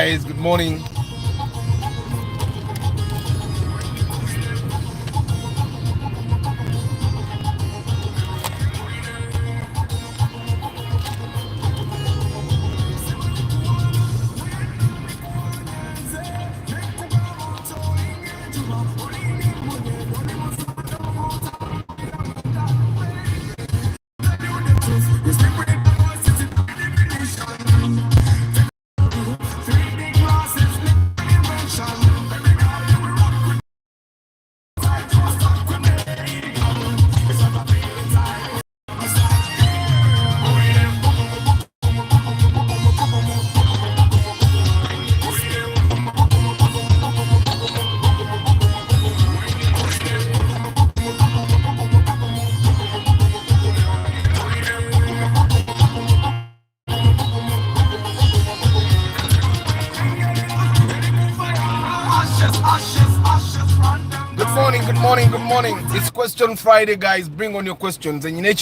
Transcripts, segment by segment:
guys. Good morning. Good morning. It's Question Friday, guys. Bring on your questions. My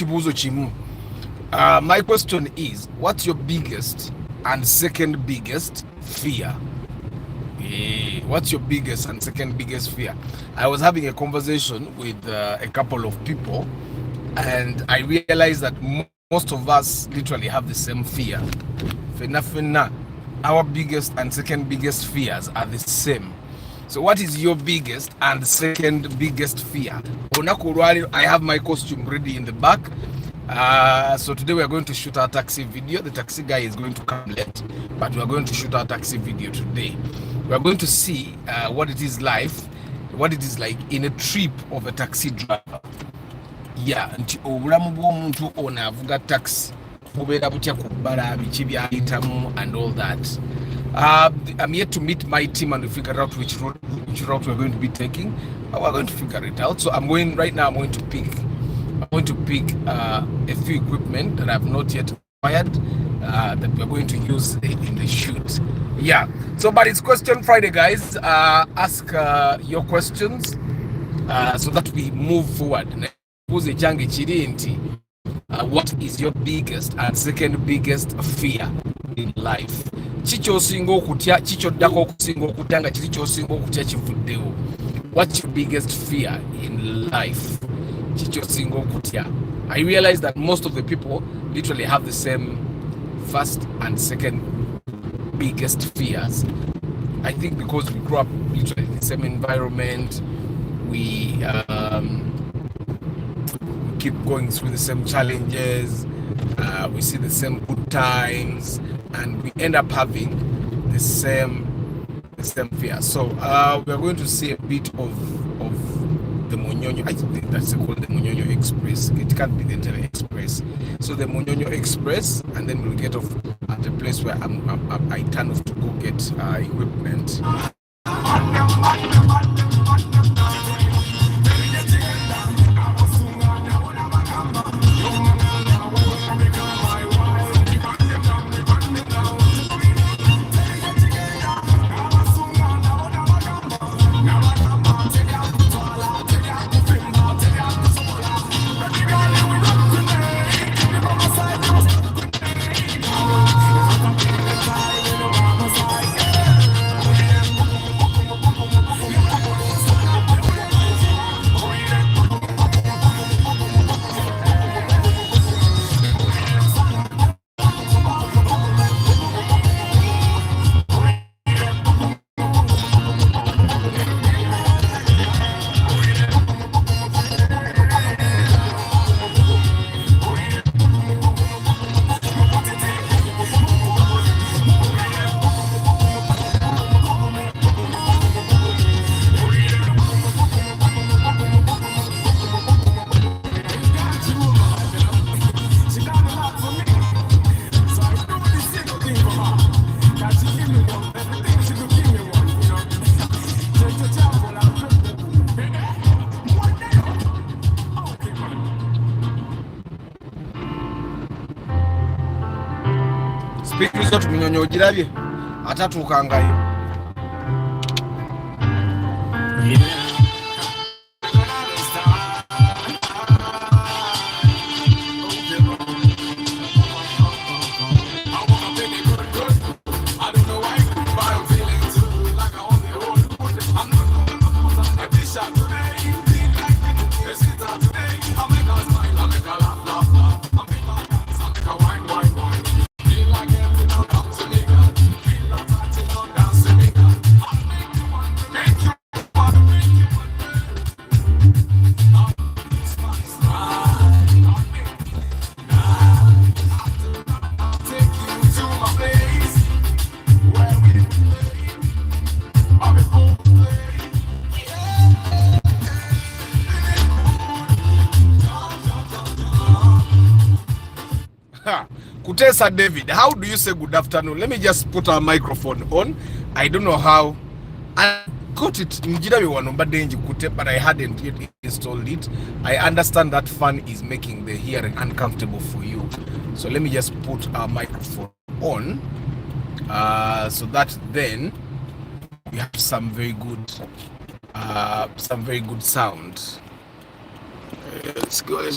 question is, what's your biggest and second biggest fear? What's your biggest and second biggest fear? I was having a conversation with a couple of people, and I realized that most of us literally have the same fear. Our biggest and second biggest fears are the same. So what is your biggest and second biggest fear? I have my costume ready in the back. So today we are going to shoot our taxi video. The taxi guy is going to come late, but we are going to shoot our taxi video today. We are going to see what it is like in a trip of a taxi driver. Yeah, nti obulamu bw'omuntu ono avuga taxi bubeera butya ku bbala biki byayitamu and all that. I'm yet to meet my team and we figure out which route we're going to be taking. We're going to figure it out. So I'm going to pick a few equipment that I've not yet acquired that we're going to use in the shoot. Yeah. So, but it's Question Friday, guys. Ask your questions so that we move forward. What is your biggest and second biggest fear in life? What's your biggest fear in life? I realize that most of the people literally have the same first and second biggest fears. I think because we grew up literally in the same environment, we keep going through the same challenges, we see the same good times, and we end up having the same fear. So we are going to see a bit of the Munyonyo. I think that's called the Munyonyo Express. It can't be the entire express. So the Munyonyo Express, and then we'll get off at the place where I turn off to go get equipment. Speakers got Munyonyo ogirabye atatuukangayo. Kutesa David, how do you say good afternoon? Let me just put our microphone on. I don't know how. I got it, but I hadn't yet installed it. I understand that fan is making the hearing uncomfortable for you. So let me just put our microphone on, so that then we have some very good sound. Let's go.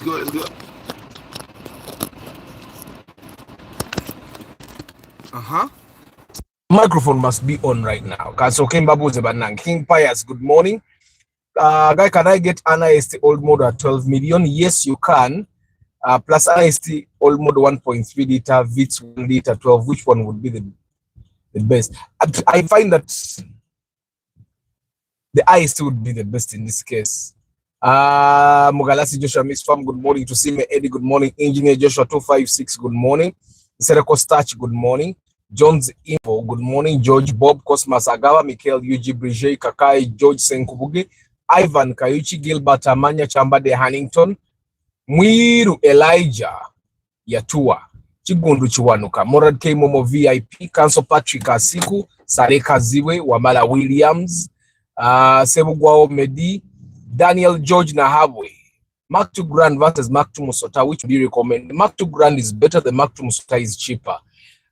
Microphone must be on right now. So King Pius, good morning. Guy, can I get NIST old mode at 12 million? Yes, you can. Plus NIST old mode 1.3 liter, VITS 1 liter 12. Which one would be the best? I find that the IST would be the best in this case. Mugalasi Joshua Miss Farm, good morning. To see me, Eddie, good morning. Engineer Joshua 256, good morning. Sereko Starch, good morning. Jones Info, good morning. George Bob, Cosmas Agawa, Michael UG Brige, Kakai, George Senkubuge, Ivan Kayuchi, Gilbert Amanya, Chamba de Hannington, Mwiru Elijah Yatua, Chigundu Chiwanuka, Morad K Momo VIP, Council Patrick Asiku, Sareka Ziwe, Wamala Williams, Sebugwao Medi, Daniel George Nahabwe. Mark II Grand versus Mark II Musota, which do you recommend? The Mark II Grand is better, the Mark II Musota is cheaper.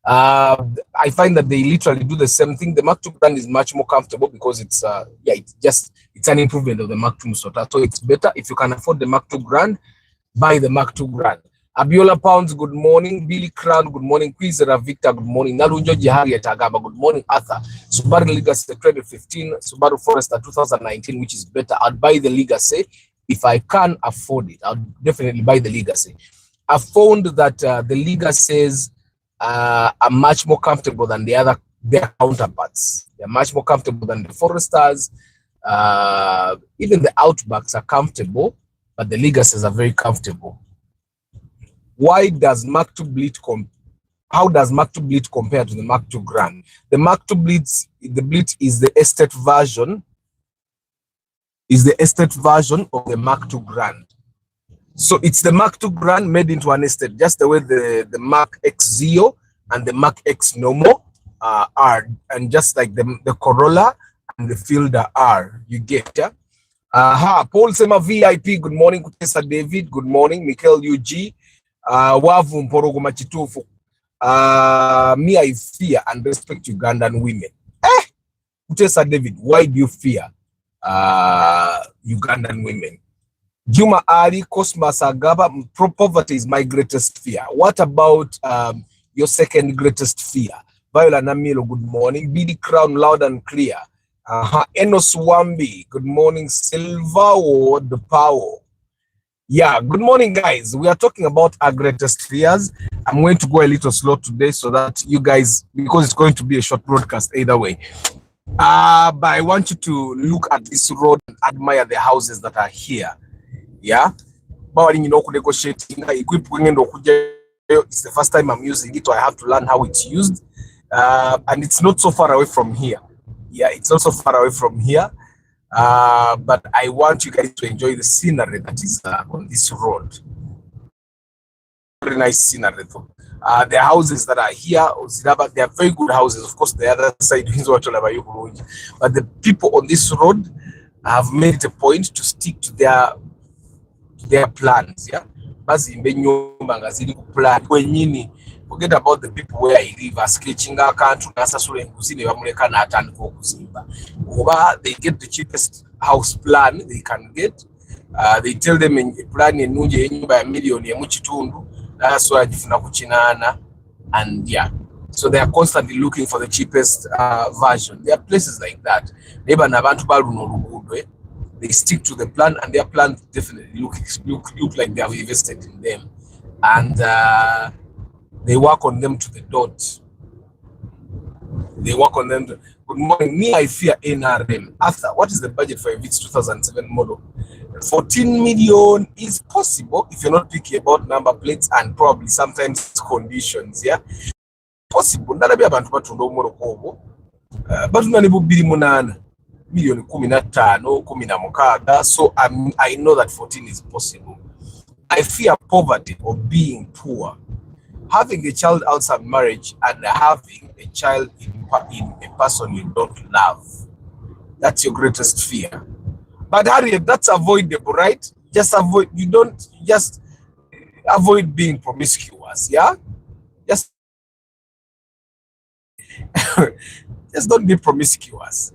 I find that they literally do the same thing. The Mark II Grand is much more comfortable because it's it's an improvement of the Mark II Musota. So it's better. If you can afford the Mark II Grand, buy the Mark II Grand. Abiola Pounds, good morning. Billy Crown, good morning. Kwizera Victor, good morning. Narunjo Jihari Atagaba, good morning. Arthur. Subaru Legacy 2015, Subaru Forester 2019, which is better. I'd buy the Legacy. If I can afford it, I'll definitely buy the Legacy. I found that the Legacies are much more comfortable than their counterparts. They're much more comfortable than the Foresters. Even the Outbacks are comfortable, but the Legacies are very comfortable. Why does Mark II Bleed how does Mark II Bleed compare to the Mark II Grand? The Mark II Bleeds, the Bleed is the estate version. Is the estate version of the Mark II Grand. So it's the Mark II Grand made into an estate, just the way the Mark X Zio and the Mark X Normal are, and just like the Corolla and the Fielder are, you get, yeah? Paul Sema VIP, good morning. Kutesa David, good morning. Michael UG, Wavu Mporogo Machitufu. Me, I fear and respect Ugandan women. Kutesa David, why do you fear Ugandan women? Juma Ali, Cosmas Agaba, poverty is my greatest fear. What about your second greatest fear? Viola Namilo, good morning. BD Crown, loud and clear. Enos Wambi, good morning. Silva the Power. Yeah, good morning, guys. We are talking about our greatest fears. I'm going to go a little slow today so that you guys, because it's going to be a short broadcast either way. But I want you to look at this road and admire the houses that are here. Yeah, it's the first time I'm using it, so I have to learn how it's used. And it's not so far away from here. Yeah, it's not so far away from here. But I want you guys to enjoy the scenery that is on this road. Very nice scenery though. The houses that are here, they are very good houses. Of course, the other side is what but the people on this road have made it a point to stick to their plans. Yeah, forget about the people where I live are sketching our country. They get the cheapest house plan they can get. They tell them in plan by $1 million. That's why and yeah, so they are constantly looking for the cheapest version. There are places like that. They stick to the plan, and their plan definitely look like they have invested in them, and they work on them to the dot. They work on them. Good morning. Me, I fear NRM. Arthur, what is the budget for a VITS 2007 model? 14 million is possible if you're not picky about number plates and probably sometimes conditions. Yeah, possible. But so I know that 14 is possible. I fear poverty or being poor. having a child outside marriage and having a child in a person you don't love. That's your greatest fear. But Harriet, that's avoidable, right? Just avoid, just avoid being promiscuous, yeah? Just, just don't be promiscuous.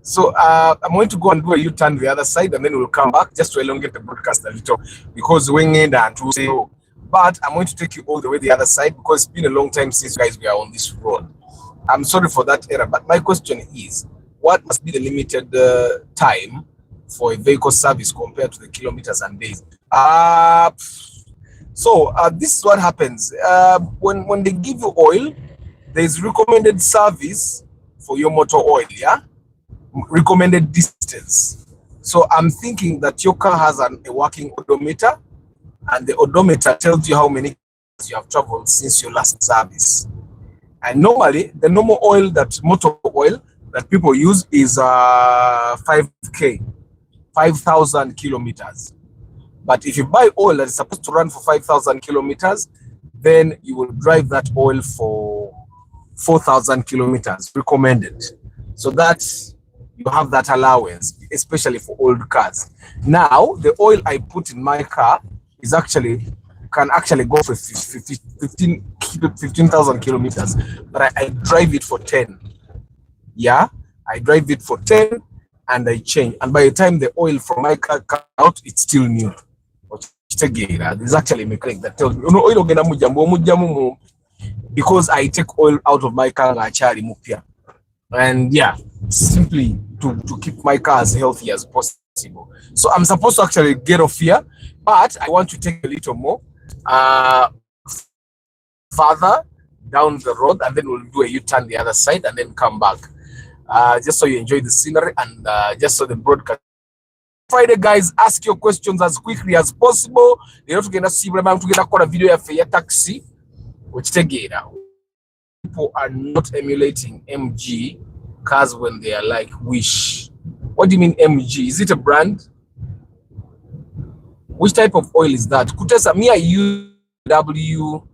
So I'm going to go and do a U-turn the other side, and then we'll come back just to elongate the broadcast a little, because winged and to say, oh, but I'm going to take you all the way the other side because it's been a long time since you guys were on this road. I'm sorry for that error, but my question is, what must be the limited time for a vehicle service compared to the kilometers and days? So this is what happens. When they give you oil, there's recommended service for your motor oil, yeah? Recommended distance. So I'm thinking that your car has a working odometer, and the odometer tells you how many kilometers you have traveled since your last service. And normally, the normal oil, that motor oil that people use is 5K, 5,000 kilometers. But if you buy oil that is supposed to run for 5,000 kilometers, then you will drive that oil for 4,000 kilometers, recommended. So that's, you have that allowance, especially for old cars. Now, the oil I put in my car is can actually go for 15,000 kilometers, but I drive it for 10. Yeah, I drive it for 10 and I change. And by the time the oil from my car comes out, it's still new. There's actually a mechanic that tells me, because I take oil out of my car, and yeah, simply to keep my car as healthy as possible. So I'm supposed to actually get off here, but I want to take a little more further down the road, and then we'll do a U-turn the other side and then come back, just so you enjoy the scenery and just so the broadcast. Friday, guys, ask your questions as quickly as possible. They're not going to see a video of a taxi, which people are not emulating MG cars when they are like Wish. What do you mean MG? Is it a brand? Which type of oil is that? Kutesa, me, I use W.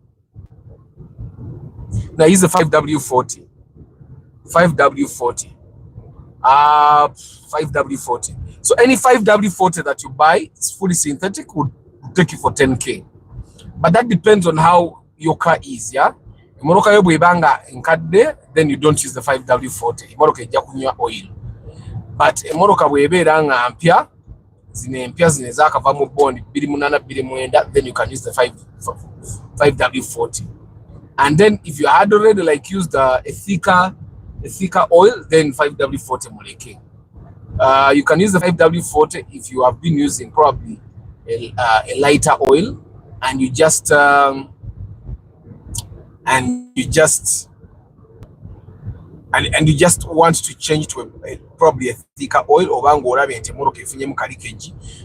Now, use the 5W40. 5W40. 5W40. So any 5W40 that you buy is fully synthetic, would take you for 10K. But that depends on how your car is, yeah? Then you don't use the 5W40. Oil. But ampia, then you can use the 5W40. And then if you had already like used a thicker oil, then 5W40 muleke. You can use the 5W40 if you have been using probably a lighter oil, and you just want to change to probably a thicker oil,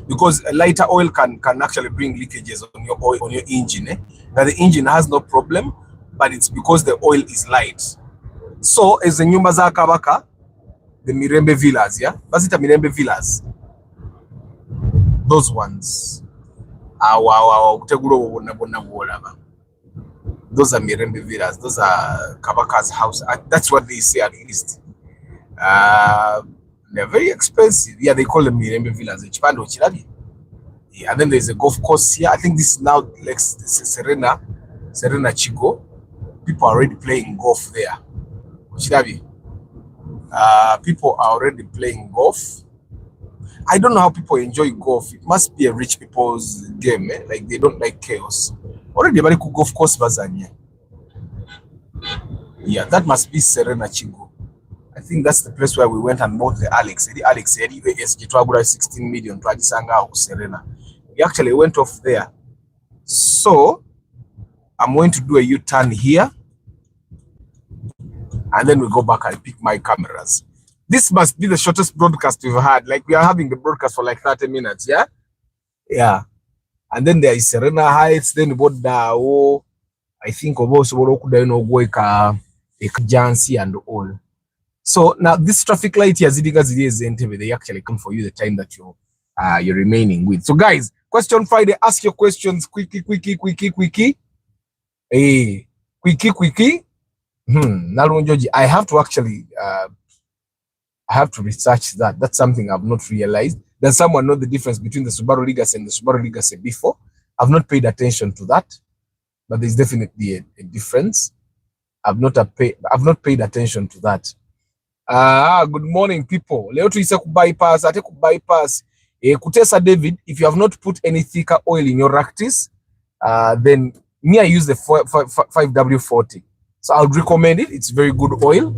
because a lighter oil can actually bring leakages on your oil, on your engine. Now the engine has no problem, but it's because the oil is light. So as the nyumba za Kabaka, the Mirembe Villas, yeah? Bazita Mirembe Villas. Those ones. Those are Mirembe Villas. Those are Kabaka's house. That's what they say at least. They're very expensive. Yeah, they call them Mirembe Villas. Yeah, and then there's a golf course here. I think this is now like Serena Chico. People are already playing golf there. People are already playing golf. I don't know how people enjoy golf. It must be a rich people's game, eh? Like they don't like chaos. Already bari ku golf course bazanye. Yeah, that must be Serena Chigo. I think that's the place where we went and bought the Alex. The Alex USG 16 million Serena. We actually went off there. So I'm going to do a U-turn here, and then we go back and pick my cameras. This must be the shortest broadcast we've had. Like we are having the broadcast for like 30 minutes, yeah? Yeah. And then there is Serena Heights, then what I think also Jansi and all. So now this traffic light here, they actually come for you the time that you're remaining with. So guys, question Friday, ask your questions quickly. Quickie. Nalunjoji, I have to actually I have to research that. That's something I've not realized. Does someone know the difference between the Subaru Legacy and the Subaru Legacy before? I've not paid attention to that, but there's definitely a difference. I've not paid attention to that. Good morning, people. Leo tuisa kubypass, ate kubypass. Kutesa David, if you have not put any thicker oil in your Ractis, then me, I use the 5W40. So I would recommend it. It's very good oil.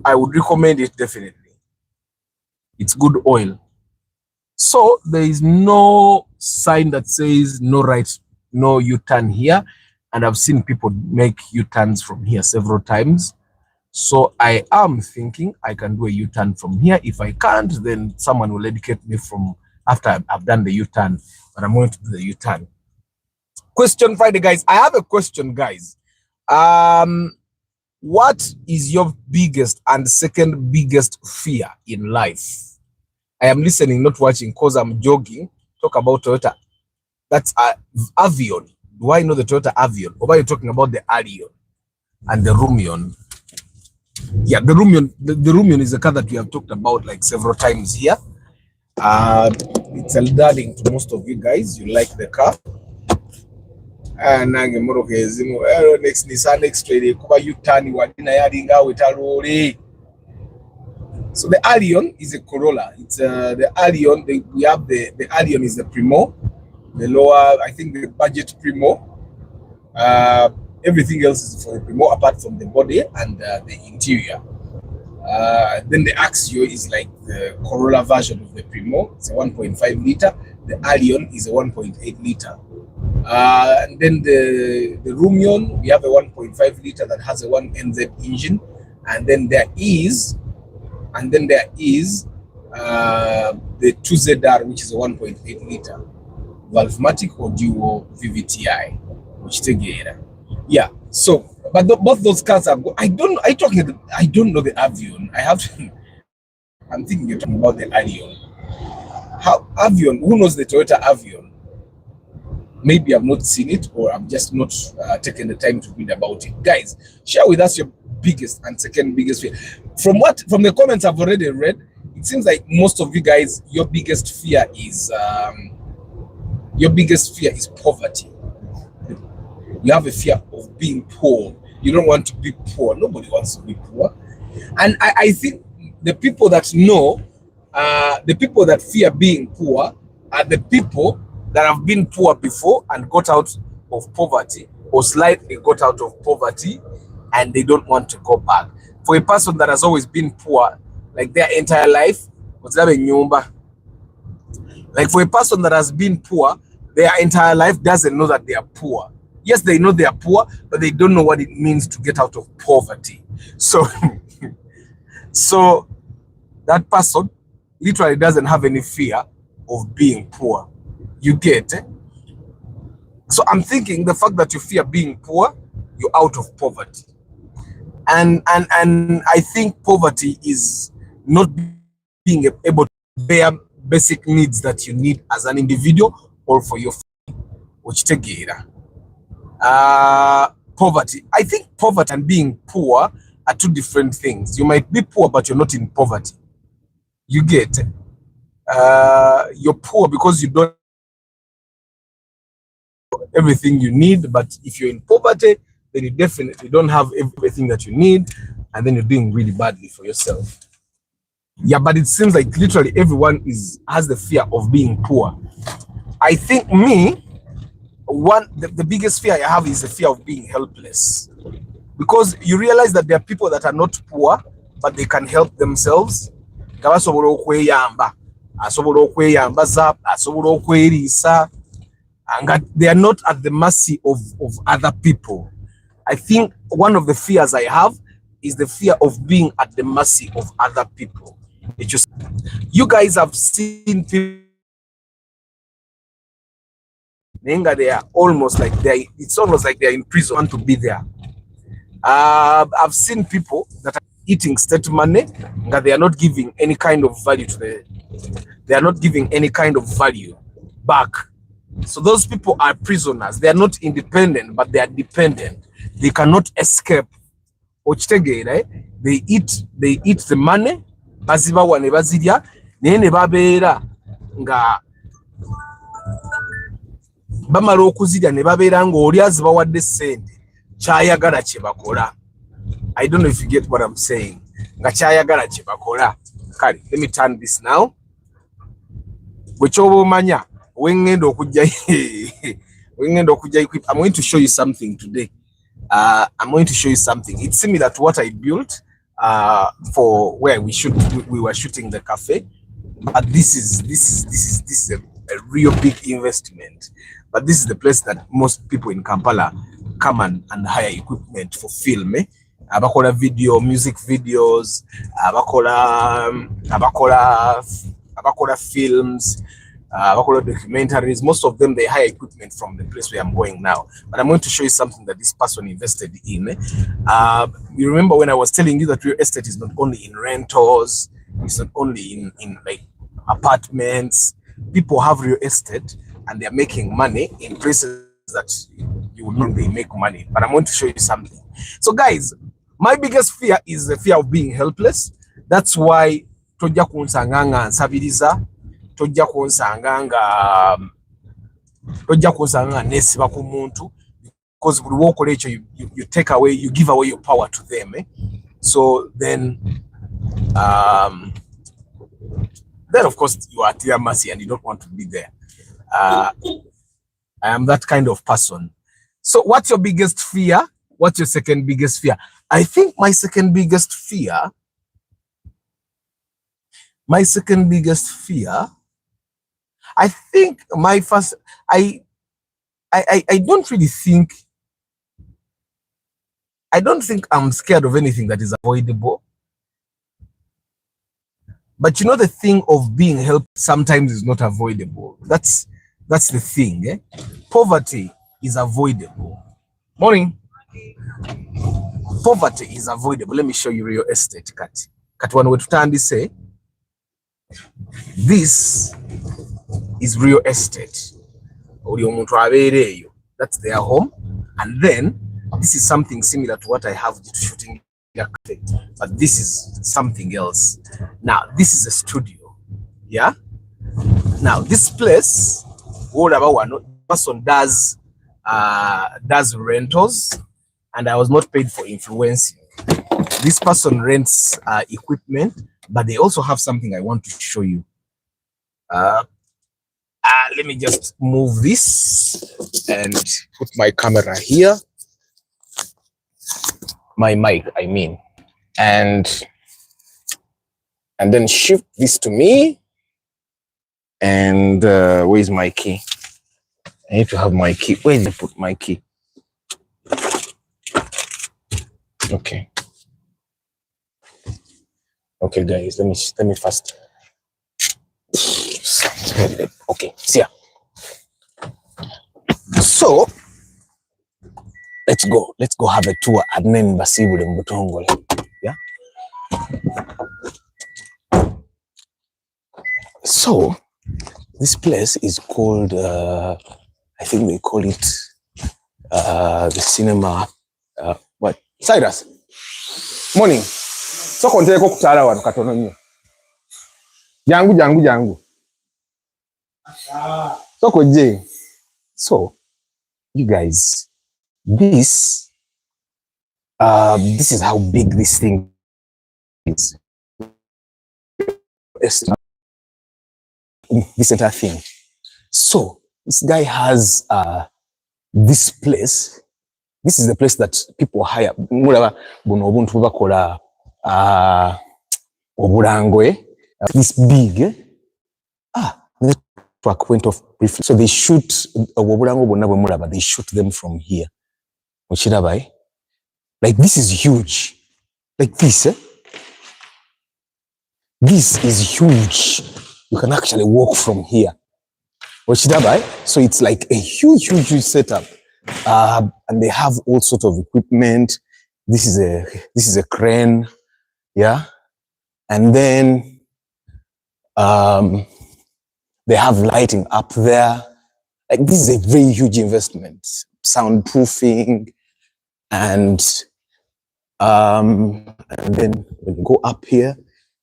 I would recommend it definitely. It's good oil. So there is no sign that says no U-turn here. And I've seen people make U-turns from here several times. So I am thinking I can do a U-turn from here. If I can't, then someone will educate me from after I've done the U-turn. But I'm going to do the U-turn. Question Friday, guys. I have a question, guys. What is your biggest and second biggest fear in life? I am listening, not watching, because I'm jogging. Talk about Toyota. That's Avion. Do I know the Toyota Avion? Or are you talking about the Arion and the Rumion? Yeah, the Rumion. The Rumion is a car that we have talked about like several times here. It's alerting to most of you guys. You like the car. Next Nissan X-Trail kuba U-turn wadina yalinga wetalole. So the Arion is a Corolla. It's the Arion. We have the Arion is the Primo, the lower, I think the budget Primo. Everything else is for the Primo apart from the body and the interior. Then the Axio is like the Corolla version of the Primo. It's a 1.5 liter. The Arion is a 1.8 liter. And then the Rumion, we have a 1.5 liter that has a 1NZ engine. And then there is the 2ZR, which is a 1.8 liter Valvematic or dual VVTI, which together. Yeah. So, but both those cars are good. I don't know the Avion. I'm thinking you're talking about the Arion. How Avion? Who knows the Toyota Avion? Maybe I've not seen it, or I've just not taken the time to read about it. Guys, share with us your biggest and second biggest fear. From the comments I've already read, it seems like most of you guys, your biggest fear is poverty. You have a fear of being poor. You don't want to be poor. Nobody wants to be poor. And I think the people that know, the people that fear being poor are the people that have been poor before and got out of poverty, or slightly got out of poverty, and they don't want to go back. For a person that has always been poor, like their entire life, like for a person that has been poor, their entire life doesn't know that they are poor. Yes, they know they are poor, but they don't know what it means to get out of poverty. So, so that person literally doesn't have any fear of being poor. You get it? So I'm thinking the fact that you fear being poor, you're out of poverty. And I think poverty is not being able to bear basic needs that you need as an individual or for your family. Which together. Poverty. I think poverty and being poor are two different things. You might be poor, but you're not in poverty. You get it? You're poor because you don't everything you need, but if you're in poverty, then you definitely don't have everything that you need, and then you're doing really badly for yourself. Yeah, but it seems like literally everyone has the fear of being poor. I think me, the biggest fear I have is the fear of being helpless, because you realize that there are people that are not poor, but they can help themselves. And they are not at the mercy of other people. I think one of the fears I have is the fear of being at the mercy of other people. You guys have seen people, they are almost like it's almost like they're in prison to be there. I've seen people that are eating state money that they are not giving any kind of value to they are not giving any kind of value back. So those people are prisoners. They are not independent, but they are dependent. They cannot escape. Ochitegere, they eat the money, bazibawa ne bazirya, naye ne babeera nga bamala okuzirya ne babeera nga oli azibawadde ssente kyayagala kye bakola. I don't know if you get what I'm saying. Nga kyayagala kye bakola. Kale, let me turn this now. Bwe kyoba omanya wengenda okujja I'm going to show you something today. I'm going to show you something. It's similar to what I built for where we were shooting the cafe, but this is a real big investment. But this is the place that most people in Kampala come and hire equipment for film. Abakola video, music videos, abakola films, documentaries. Most of them, they hire equipment from the place where I'm going now. But I'm going to show you something that this person invested in. You remember when I was telling you that real estate is not only in rentals, it's not only in like apartments. People have real estate and they're making money in places that you would not make money. But I'm going to show you something. So guys, my biggest fear is the fear of being helpless. That's why tojja kunsanga nga nsabiriza, tojja kunsanga nga nesiba ku muntu, because buli wokola ekyo you take away, you give away your power to them. So then of course you are at their mercy and you don't want to be there. I am that kind of person. So what's your biggest fear? What's your second biggest fear? I think my second biggest fear, I think my first, I don't think I'm scared of anything that is avoidable. But you know, the thing of being helped sometimes is not avoidable. That's the thing. Poverty is avoidable. Morning. Poverty is avoidable. Let me show you real estate. Kati wano wetutandi say, this is real estate. That's their home. And then this is something similar to what I have shooting, but this is something else. Now this is a studio. Yeah. Now this place, the person does rentals, and I was not paid for influencing. This person rents equipment, but they also have something I want to show you. Let me just move this and put my camera here. My mic, I mean. And then shift this to me. And where's my key? I need to have my key. Where did I put my key? Okay. Okay, guys, let me first. Okay, see ya. So let's go have a tour at Nen Basibule Mbutongole. Yeah. So this place is called I think they call it the cinema. What? Cyrus. Morning. So konteko kutala wano katono nnyo. Jangu. So koje. So you guys, this is how big this thing is. This entire thing. So this guy has this place. This is the place that people hire. This big. The truck went off briefly. So they shoot they shoot them from here. Like this is huge. Like this. This is huge. You can actually walk from here. So it's like a huge setup. And they have all sorts of equipment. This is a crane. Yeah. And then they have lighting up there. Like, this is a very huge investment. Soundproofing and then when you go up here,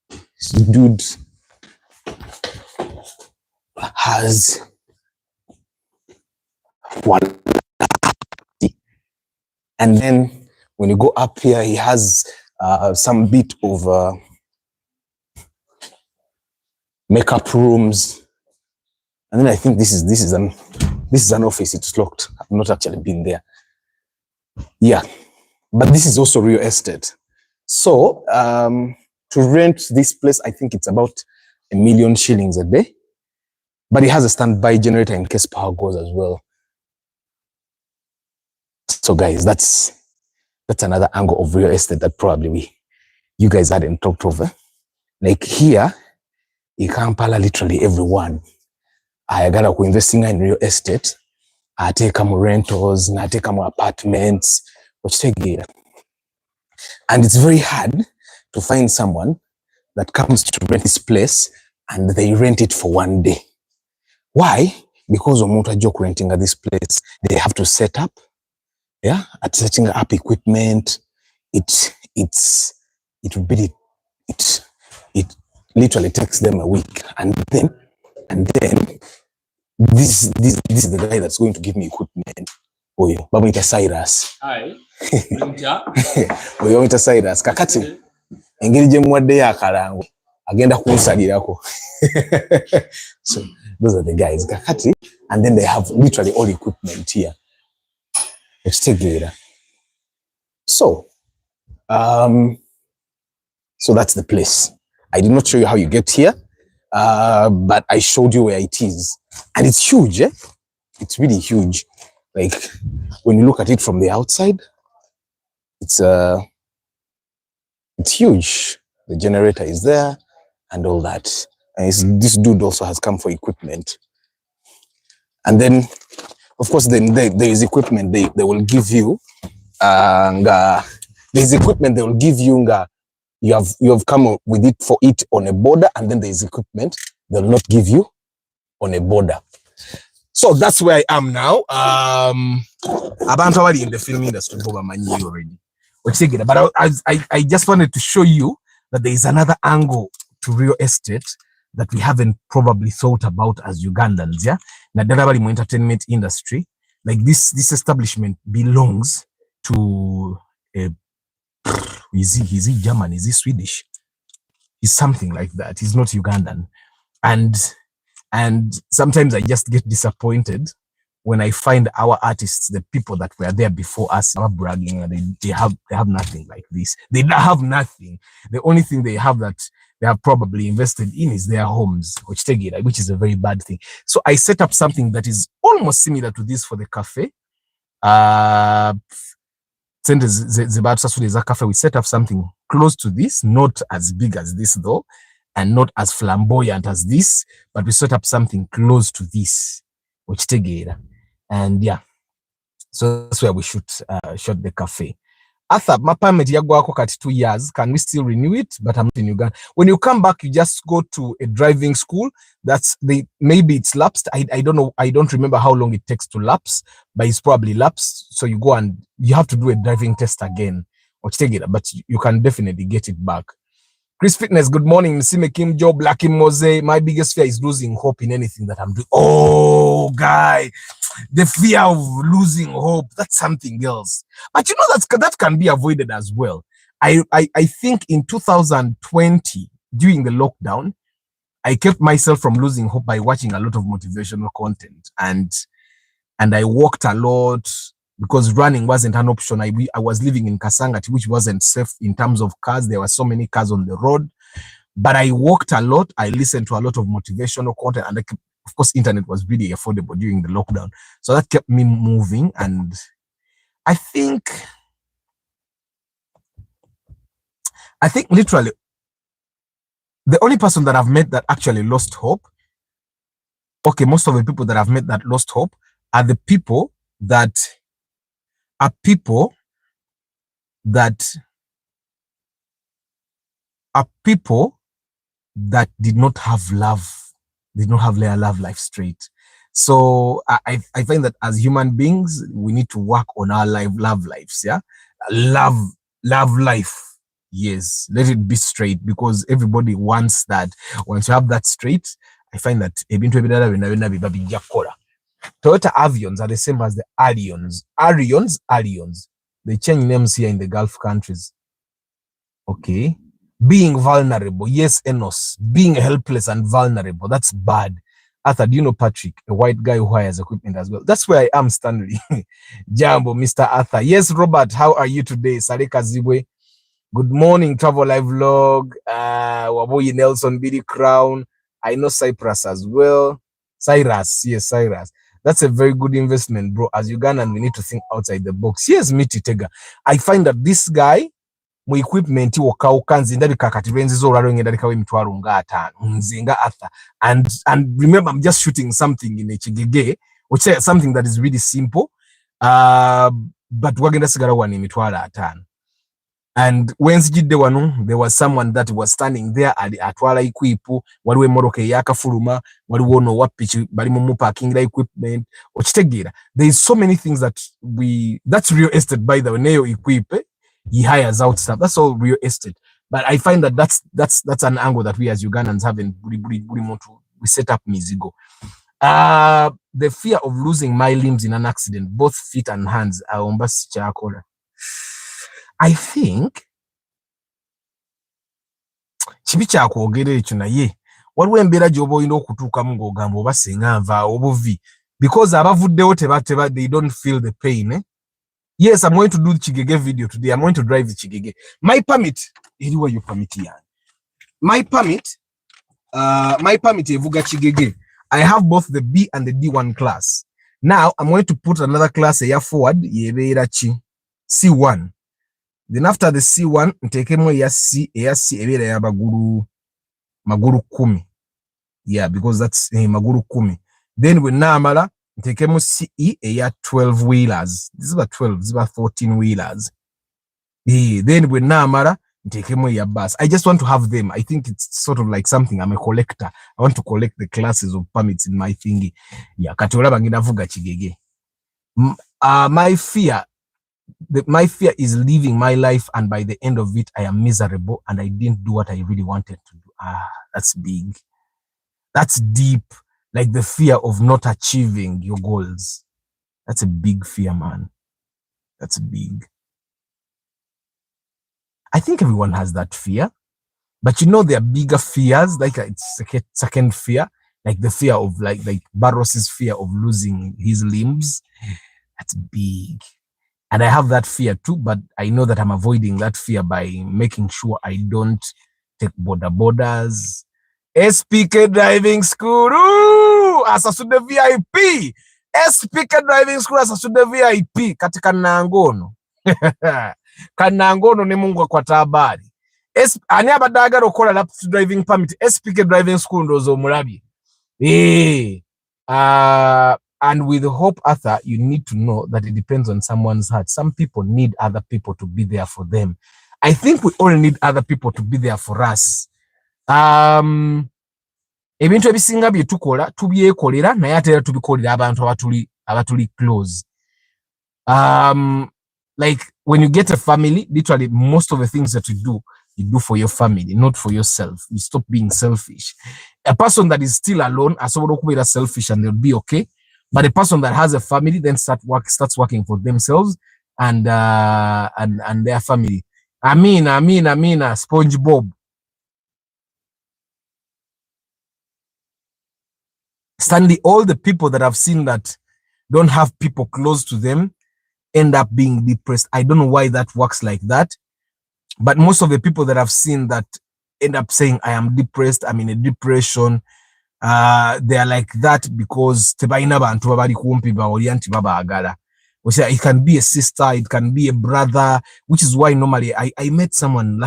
this dude has one. And then when you go up here, he has some bit of makeup rooms. And then I think this is an office. It's locked. I've not actually been there. Yeah, but this is also real estate. So to rent this place, I think it's about $1 million shillings a day. But it has a standby generator in case power goes as well. So guys, that's another angle of real estate that probably you guys hadn't talked over. Like here in Kampala, literally everyone ayagala ku investing in real estate ateekamu rentals n'ateekamu apartments okitegeera. And it's very hard to find someone that comes to rent this place and they rent it for one day. Why? Because omuntu ajja okurentinga this place, they have to set up, at setting up equipment. It literally takes them a week, and then this is the guy that's going to give me equipment. Oyo bamwita Cyrus. Hi. Oyo bamwita Cyrus. Kakati engeri gye muwaddeyo akalango agenda kunsalirako. So those are the guys. Kakati, and then they have literally all equipment here. So that's the place. I did not show you how you get here, but I showed you where it is. And it's huge, eh? It's really huge. Like, when you look at it from the outside, it's huge. The generator is there and all that. And this dude also has come for equipment. And then, of course, then there is equipment they will give you. There's equipment they will give you. You have come with it for it on a border, and then there's equipment they'll not give you on a border. So that's where I am now. Abantu abali in the film industry already. But I just wanted to show you that there is another angle to real estate that we haven't probably thought about as Ugandans. Yeah, naddala bali mu entertainment industry. Like this establishment belongs to is he German? Is he Swedish? He's something like that. He's not Ugandan. And sometimes I just get disappointed when I find our artists, the people that were there before us, are bragging and they have nothing like this. They have nothing. The only thing they have that they have probably invested in is their homes, which is a very bad thing. So I set up something that is almost similar to this for the cafe. We set up something close to this, not as big as this though, and not as flamboyant as this, but we set up something close to this, which and yeah, so that's where we shot the cafe. Arthur, my permit yagwako kati 2 years. Can we still renew it? But I'm not in Uganda. When you come back, you just go to a driving school. Maybe it's lapsed. I don't know. I don't remember how long it takes to lapse, but it's probably lapsed. So you go and you have to do a driving test again, or take it. But you can definitely get it back. Chris Fitness, good morning. Nsime Kim Joe, Black Mose. My biggest fear is losing hope in anything that I'm doing. Oh, guy, the fear of losing hope, that's something else. But you know, that can be avoided as well. I think in 2020, during the lockdown, I kept myself from losing hope by watching a lot of motivational content. And I walked a lot, because running wasn't an option. I was living in Kasangati, which wasn't safe in terms of cars. There were so many cars on the road. But I walked a lot. I listened to a lot of motivational content. And of course, internet was really affordable during the lockdown. So that kept me moving. And I think literally, the only person that I've met that actually lost hope, okay, most of the people that I've met that lost hope are the people that did not have love. They don't have their love life straight. So I find that as human beings, we need to work on our love lives. Yeah. Love life. Yes. Let it be straight, because everybody wants that. Once you have that straight, I find that Toyota Avions are the same as the Arions. Arions. They change names here in the Gulf countries. Okay. Being vulnerable. Yes, Enos. Being helpless and vulnerable. That's bad. Arthur, do you know Patrick, a white guy who hires equipment as well? That's where I am, Stanley. Jambo, Mr. Arthur. Yes, Robert, how are you today? Sareka Zibwe. Good morning, Travel Live Vlog. Waboyi Nelson, Billy Crown. I know Cyprus as well. Cyrus, yes, Cyrus. That's a very good investment, bro. As Ugandan, we need to think outside the box. Yes, Miti Tega. I find that this guy, mu equipment wokauka nze ndabika kati lwenziza olwalo ngenda likawo emitwalo nga 5 nze nga Arthur, and remember I'm just shooting something in Ekigege, which is something that is really simple, but wagenda sigala wano emitwalo 5. And when nzijidde wano, there was someone that was standing there atwala equipu, waliwo emmoroka eyakafuluma, waliwo no wapiki bali mu parkingira equipment okitegeera. There is so many things that that's real estate, by the way. Neyo equip he hires out stuff. That's all real estate. But I find that that's an angle that we as Ugandans have in we set up mizigo. The fear of losing my limbs in an accident, both feet and hands. I think kibi kyakwogera ekyo naye waliwo embeera gy'oba olina okutuukamu ng'ogamba oba singa nva obuvi, because abavuddewo they don't feel the pain. Yes, I'm going to do the Chigege video today. I'm going to drive the Chigege. My permit, iliwa your permit yan. My permit evuga Chigege. I have both the B and the D1 class. Now, I'm going to put another class here forward, yebeera chi C1. Then after the C1, ntekemo ya C ebeera ya maguru 10. Yeah, because that's maguru 10. Then we namala ntekemo CE eya 12 wheelers. This is about 12, this is about 14 wheelers. Then we namala ntekemo ya bus. I just want to have them. I think it's sort of like something. I'm a collector. I want to collect the classes of permits in my thingy. Yeah, katola bangina vuga Chigege. My fear is living my life, and by the end of it, I am miserable and I didn't do what I really wanted to do. That's big. That's deep. Like the fear of not achieving your goals. That's a big fear, man. That's big. I think everyone has that fear. But you know, there are bigger fears, like it's a second fear, like the fear of like Barros's fear of losing his limbs. That's big. And I have that fear too, but I know that I'm avoiding that fear by making sure I don't take borders. SPK Driving School, asasude VIP. SPK Driving School asasude VIP katika Nangono. Kanangono ne mungu kwa tabari. Ani abadaga rokola lap driving permit. SPK Driving School ndozo mulabi. And with Hope Arthur, you need to know that it depends on someone's heart. Some people need other people to be there for them. I think we all need other people to be there for us. Ebintu ebisinga bye tukola tubyekolera naye ate tubikolera abantu abatuli close. Like when you get a family, literally most of the things that you do for your family, not for yourself. You stop being selfish. A person that is still alone, asobola okubeera selfish and they'll be okay. But a person that has a family then starts working for themselves and their family. Amina, SpongeBob. Stanley, all the people that I've seen that don't have people close to them end up being depressed. I don't know why that works like that. But most of the people that I've seen that end up saying, I am depressed, I'm in a depression, they are like that because it can be a sister, it can be a brother, which is why normally I met someone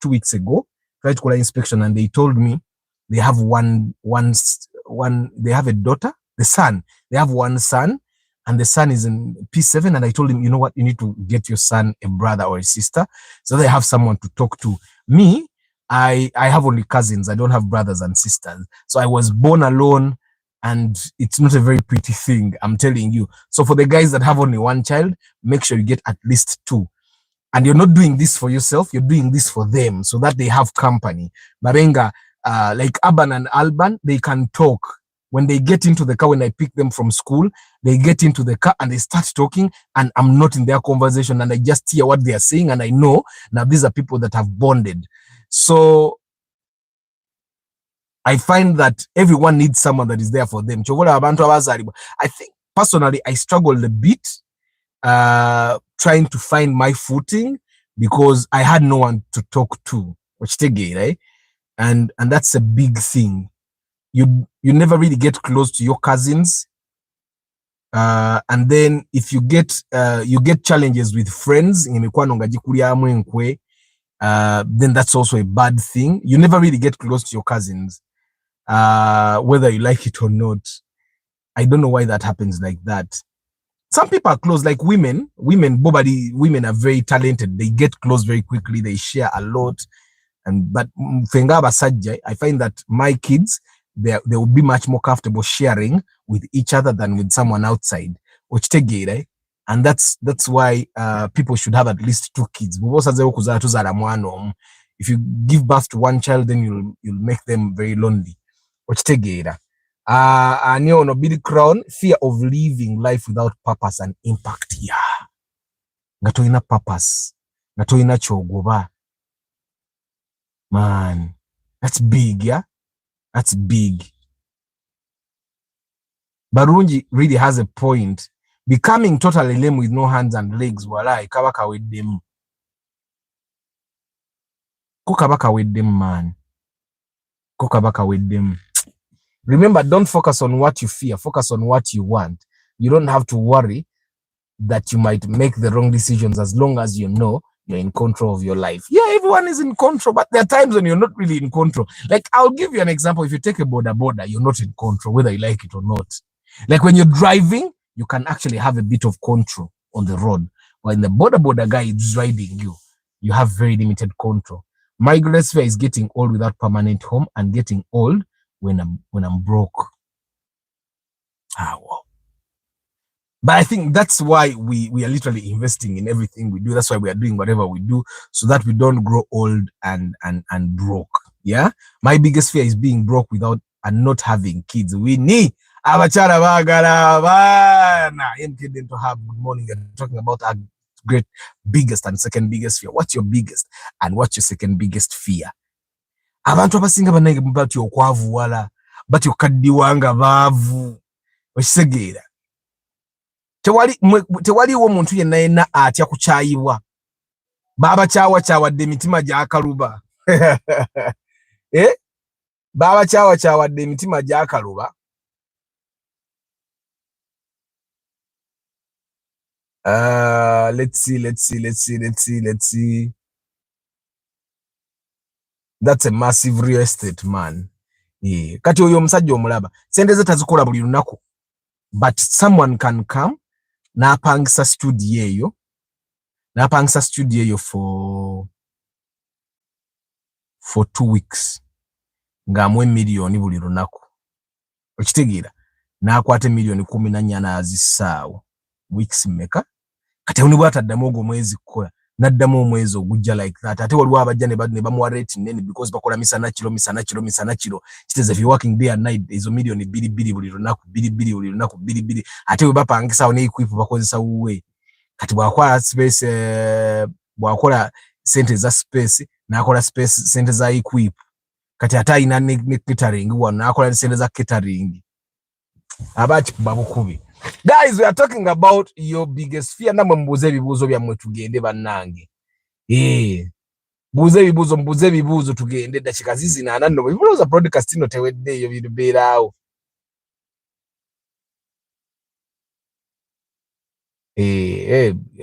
2 weeks ago, tried to call an inspection, and they told me they have they have a daughter, the son, they have one son, and the son is in P7. And I told him, you know what, you need to get your son a brother or a sister so they have someone to talk to. Me, I have only cousins. I don't have brothers and sisters. So I was born alone. and it's not a very pretty thing, I'm telling you. So for the guys that have only one child, make sure you get at least 2. And you're not doing this for yourself, you're doing this for them so that they have company. Marenga, like Urban and Alban, they can talk. When they get into the car, when I pick them from school, they get into the car and they start talking, and I'm not in their conversation, and I just hear what they are saying, and I know now these are people that have bonded. So I find that everyone needs someone that is there for them. I think personally I struggled a bit trying to find my footing because I had no one to talk to, right? And that's a big thing. You never really get close to your cousins, and then if you get challenges with friends, then that's also a bad thing. You never really get close to your cousins, whether you like it or not. I don't know why that happens like that. Some people are close, like women. Women are very talented. They get close very quickly. They share a lot. But I find that my kids, they will be much more comfortable sharing with each other than with someone outside. And that's why people should have at least 2 kids. If you give birth to one child, then you'll make them very lonely. No Billy Crown, fear of living life without purpose and impact. Yeah. Ngatoina purpose. Ngatoina chogoba. Man, that's big, yeah? That's big. Barunji really has a point. Becoming totally lame with no hands and legs, walai, kabaka with them. Kukabaka with them, man. Kukabaka with them. Remember, don't focus on what you fear. Focus on what you want. You don't have to worry that you might make the wrong decisions as long as you know you're in control of your life. Yeah, everyone is in control, but there are times when you're not really in control. Like, I'll give you an example. If you take a border, you're not in control, whether you like it or not. Like when you're driving, you can actually have a bit of control on the road. When the border guy is riding you, you have very limited control. My greatest fear is getting old without permanent home and getting old when I'm broke. Wow. But I think that's why we are literally investing in everything we do. That's why we are doing whatever we do, so that we don't grow old and broke. Yeah. My biggest fear is being broke without and not having kids. We need abachara bagala bana. To have good morning. You're talking about our great biggest and second biggest fear. What's your biggest and what's your second biggest fear? Abantu abasinga banenge mbati okwavu wala bati okaddiwanga baavu okisegeera. Tewaliwo omuntu yenna atya kukyayibwa. Baba kyawadde emitima gy'akaluba. Baba kyawadde emitima gy'akaluba. Let's see. That's a massive real estate man. Yeah. Kati oyo omusajja omulaba. Sente ze tazikola buli lunaku. But someone can come n'apangisa studio eyo for 2 weeks. Ng'amuwa million buli lunaku. Okitegeera? N'akwata million 14 n'azissaawo. Weeks mmeka? Kati oni bw'ataddamu ogwo mwezi kukola. Naddamu omwezi ogujja like that. Ate waliwo abajja ne bamuwa rate nene because bakola misana kiro. It is if you working day and night, ezo million 2 buli lunaku, 2 buli lunaku, 2. Ate we bapangisa ne equip bakozesa uwe. Kati bwakola space, bwakola sente za space, n'akola space sente za equip. Kati ate ayina ne catering wano, n'akola sente za catering. Abachi babukubi. Guys, we are talking about your biggest fear. Namwe mbuze ebibuuzo byammwe tugende bannange. Mbuze ebibuuzo tugende dakika zizinaana nno. Bibuuza broadcast ino teweddeeyo bibeeraawo.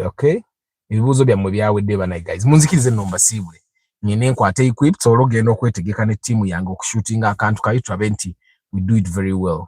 Okay. Ebibuuzo byammwe byawedde banayi guys. Munzikirize nno mbasiibule. Nyine nkwate equip solo genda okwetegeka ne team yange okushootinga akantu kayo tulabe nti we do it very well.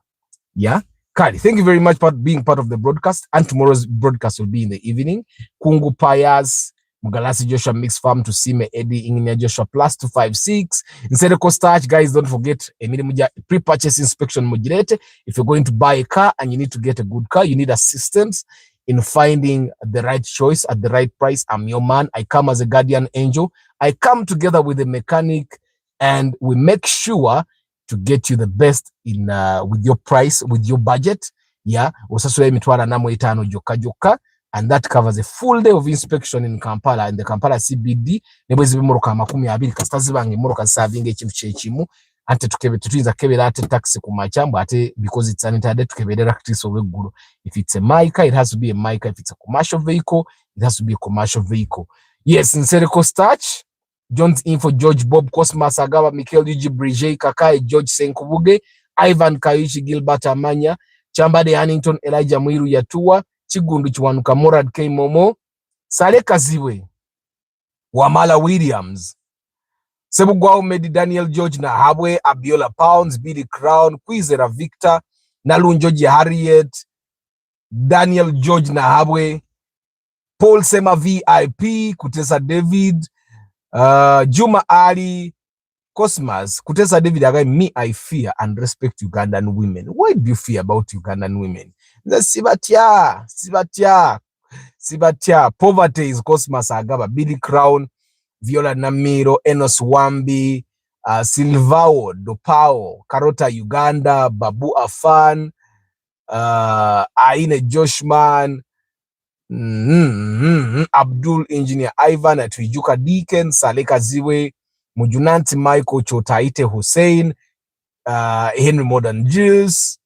Yeah. Kali, thank you very much for being part of the broadcast. And tomorrow's broadcast will be in the evening. Kungu Payas, Mugalasi Joshua Mix Farm to Sime Eddie Ingenia Joshua plus 256. Instead of starch, guys, don't forget a pre-purchase inspection mujirete. If you're going to buy a car and you need to get a good car, you need assistance in finding the right choice at the right price. I'm your man. I come as a guardian angel. I come together with a mechanic and we make sure to get you the best in with your price, with your budget. Yeah, osasula emitwala namu etano joka. And that covers a full day of inspection in Kampala, in the Kampala CBD. Nebwezi bimoroka 20 kasitazi bange moroka serving ekintu kyekimu ante tutuyinza kebera ate taxi ku machambo ate because it's an internet tukeberera katiso weggulu. If it's a Mica, it has to be a Mica. If it's a commercial vehicle, it has to be a commercial vehicle. Yes, in Serico Starch, John's Info, George Bob, Cosmas Agaba, Michael Yuji, Brigey, Kakai, George Senkubuge, Ivan Kayuchi, Gilbert Amanya, Chambade Hannington, Elijah Mwiru Yatua, Chigundu Chwanuka, Morad K. Momo, Sale Kaziwe, Wamala Williams, Sebugwao Medi, Daniel George Nahabwe, Abiola Pounds, Billy Crown, Kwizera Victor, Nalun George Harriet, Daniel George Nahabwe, Paul Sema VIP, Kutesa David, Juma Ali, Cosmas, Kutesa David, again, me, I fear and respect Ugandan women. Why do you fear about Ugandan women? Sibatia. Poverty is Cosmas Agaba, Billy Crown, Viola Namiro, Enos Wambi, Silvao, Dopao, Karota Uganda, Babu Afan, Aine Joshman, Abdul Engineer Ivan at Wijuka Deacon, Saleka Ziwe, Mujunanti Michael Chotaite Hussein, Henry Modern Jules,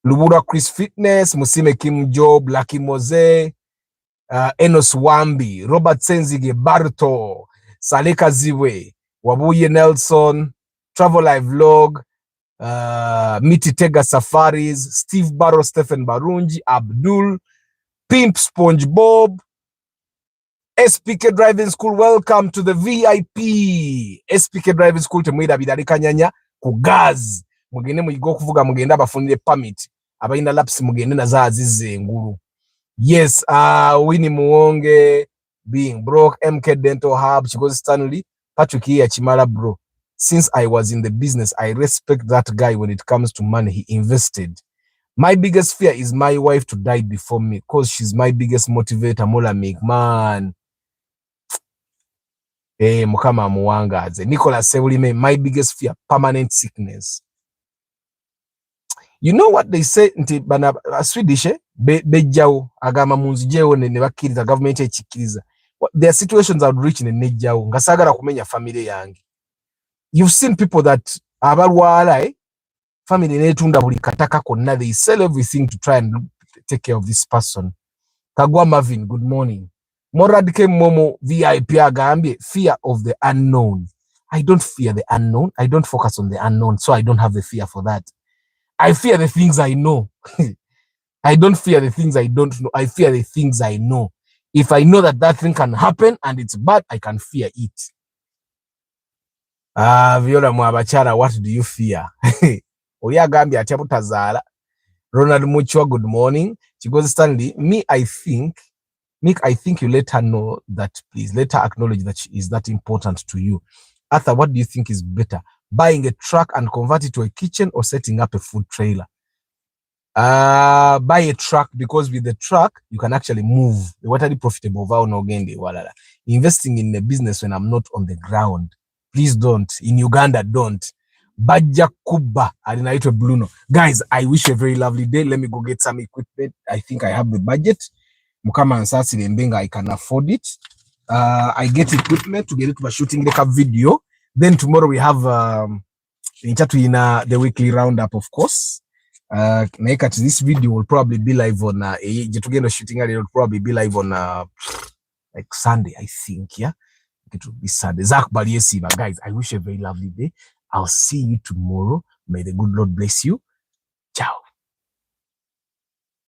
Lubura Chris Fitness, Musime Kim Job, Lucky Mose, Enos Wambi, Robert Senzige Barto, Saleka Ziwe, Wabuye Nelson, Travel Live Vlog, Miti Tega Safaris, Steve Barrow, Stephen Barunji, Abdul, Pimp SpongeBob, SPK Driving School, welcome to the VIP. SPK Driving School temwida bidali kanyanya ku gas. Mugende muyigo kuvuga mugenda abafundire permit. Abayina laps mugende na za azize nguru. Yes, Winnie Muonge, Being Broke, MK Dental Hub, Chigozi Stanley, Patrick here, Chimala bro. Since I was in the business, I respect that guy when it comes to money. He invested. My biggest fear is my wife to die before me because she's my biggest motivator. Mola make man. Hey, Mukama Muwangaze. Nicholas Sewulime, my biggest fear, permanent sickness. You know what they say nti bana Swedish bejjao agama munzijeo ne bakiriza government echikiriza. There are situations I would reach in nejjao ngasagala kumenya family yange. You've seen people that abalwala family netunda buli kataka konna, they sell everything to try and take care of this person. Kagwa Marvin, good morning. Morad K. Momo VIP agambye, fear of the unknown. I don't fear the unknown. I don't focus on the unknown, so I don't have the fear for that. I fear the things I know. I don't fear the things I don't know. I fear the things I know. If I know that that thing can happen and it's bad, I can fear it. Viola Mwabachara, what do you fear? Oya Gambia Chaputazara. Ronald Muchwa, good morning. Chigozi Stanley, I think you let her know that, please let her acknowledge that she is that important to you. Arthur, what do you think is better? Buying a truck and convert it to a kitchen or setting up a food trailer? Buy a truck, because with the truck, you can actually move. What are the profitable? Investing in a business when I'm not on the ground. Please don't. In Uganda, don't. Baja Kuba, Adinaito Bruno. Guys, I wish you a very lovely day. Let me go get some equipment. I think I have the budget. Mukama and Sasi Mbenga, I can afford it. I get equipment to get it for shooting the video. Then tomorrow we have the weekly roundup, of course. This video will probably be live on shooting it will probably be live on like Sunday, I think. Yeah, it will be Sunday. Zach Baliesiba, guys, I wish you a very lovely day. I'll see you tomorrow. May the good Lord bless you.